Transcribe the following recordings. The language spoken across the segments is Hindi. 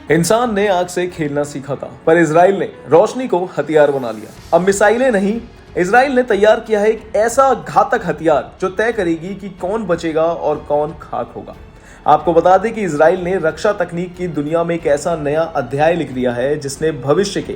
इंसान ने आग से खेलना सीखा था, पर इजराइल ने रोशनी को हथियार बना लिया। अब मिसाइलें नहीं, इजराइल ने तैयार किया है एक ऐसा घातक हथियार जो तय करेगी कि कौन बचेगा और कौन खाक होगा। आपको बता दें कि इजराइल ने रक्षा तकनीक की दुनिया में एक ऐसा नया अध्याय लिख दिया है जिसने भविष्य के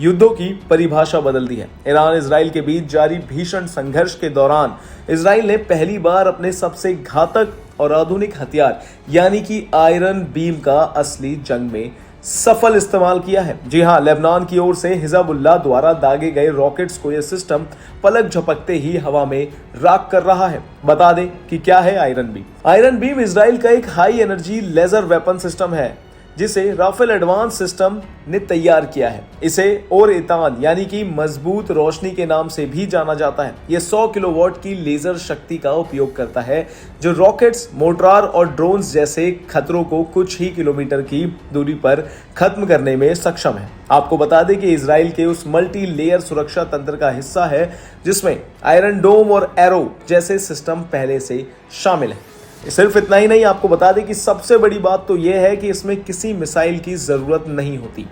युद्धों की परिभाषा बदल दी है। ईरान इजराइल के बीच जारी भीषण संघर्ष के दौरान इजराइल ने पहली बार अपने सबसे घातक और आधुनिक हथियार यानी कि आयरन बीम का असली जंग में सफल इस्तेमाल किया है। जी हां, लेबनान की ओर से हिजबुल्लाह द्वारा दागे गए रॉकेट्स को यह सिस्टम पलक झपकते ही हवा में राख कर रहा है। बता दें कि क्या है iron beam. Iron beam Israel का एक high energy laser weapon system है जिसे राफेल एडवांस सिस्टम ने तैयार किया है। इसे और इतान यानी कि मजबूत रोशनी के नाम से भी जाना जाता है। यह 100 किलोवाट की लेजर शक्ति का उपयोग करता है जो रॉकेट्स, मोर्टार और ड्रोन्स जैसे खतरों को कुछ ही किलोमीटर की दूरी पर खत्म करने में सक्षम है। आपको बता दें कि इजराइल के उस मल्टी लेयर सुरक्षा तंत्र का हिस्सा है जिसमें आयरन डोम और एरो जैसे सिस्टम पहले से शामिल है। सिर्फ इतना ही नहीं, आपको बता दें कि सबसे बड़ी बात तो यह है कि इसमें किसी मिसाइल की जरूरत नहीं होती।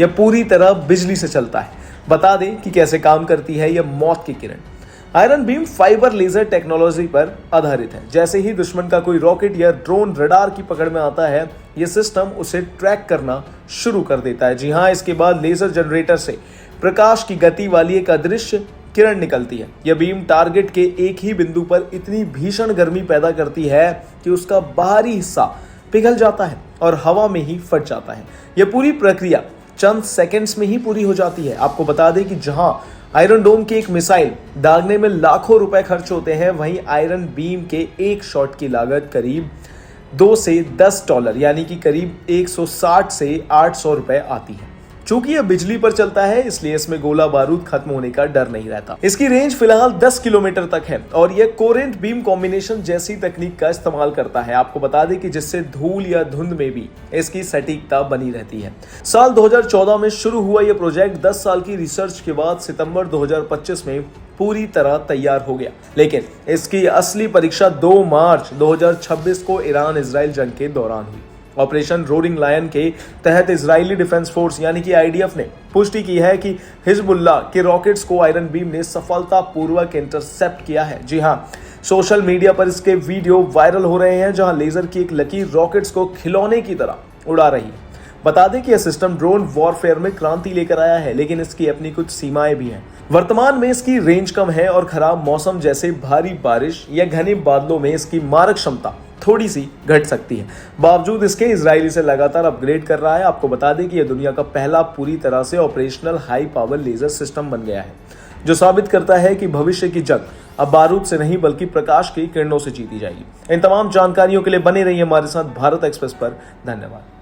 यह पूरी तरह बिजली से चलता है। बता दें कि कैसे काम करती है यह मौत की किरण। Iron beam fibre laser technology पर आधारित है। जैसे ही दुश्मन का कोई रॉकेट या ड्रोन रडार की पकड़ में आता है, यह सिस्टम उसे ट्रैक करना शुरू कर देता है। जी हाँ, इसके बाद लेजर जनरेटर से प्रकाश की गति वाली एक अदृश्य किरण निकलती है। यह बीम टारगेट के एक ही बिंदु पर इतनी भीषण गर्मी पैदा करती है कि उसका बाहरी हिस्सा पिघल जाता है और हवा में ही फट जाता है। यह पूरी प्रक्रिया चंद सेकंड्स में ही पूरी हो जाती है। आपको बता दें कि जहां आयरन डोम की एक मिसाइल दागने में लाखों रुपए खर्च होते हैं, वहीं आयरन बीम के एक शॉट की लागत करीब $2 से $10 यानी कि करीब 160 से 800 रुपए आती है। चूंकि यह बिजली पर चलता है, इसलिए इसमें गोला बारूद खत्म होने का डर नहीं रहता। इसकी रेंज फिलहाल 10 किलोमीटर तक है और यह कोरेंट बीम कॉम्बिनेशन जैसी तकनीक का इस्तेमाल करता है। आपको बता दें कि जिससे धूल या धुंध में भी इसकी सटीकता बनी रहती है। साल 2014 में शुरू हुआ यह प्रोजेक्ट 10 साल की रिसर्च के बाद सितंबर 2025 में पूरी तरह तैयार हो गया, लेकिन इसकी असली परीक्षा 2 मार्च 2026 को ईरान इजराइल जंग के दौरान हुई। ऑपरेशन रोरिंग लायन के तहत इजरायली डिफेंस फोर्स यानी कि आईडीएफ ने पुष्टि की है कि हिजबुल्लाह के रॉकेट्स को आयरन बीम ने सफलतापूर्वक इंटरसेप्ट किया है। जी हां, सोशल मीडिया पर इसके वीडियो वायरल हो रहे हैं जहां लेजर की एक लकीर रॉकेट्स को खिलौने की तरह उड़ा रही है। बता दें कि यह सिस्टम ड्रोन वॉरफेयर में क्रांति लेकर आया है, लेकिन इसकी अपनी कुछ सीमाएं भी हैं। वर्तमान में इसकी रेंज कम है और खराब मौसम जैसे भारी बारिश या घने बादलों में इसकी मारक क्षमता थोड़ी सी घट सकती है। बावजूद इसके इजराइल इसे लगातार अपग्रेड कर रहा है। आपको बता दें कि यह दुनिया का पहला पूरी तरह से operational high power laser system बन गया है, जो साबित करता है कि भविष्य की जंग अब बारूद से नहीं बल्कि प्रकाश की किरणों से जीती जाएगी। इन तमाम जानकारियों के लिए बने रहिए हमारे साथ भारत एक्सप्रेस पर। धन्यवाद।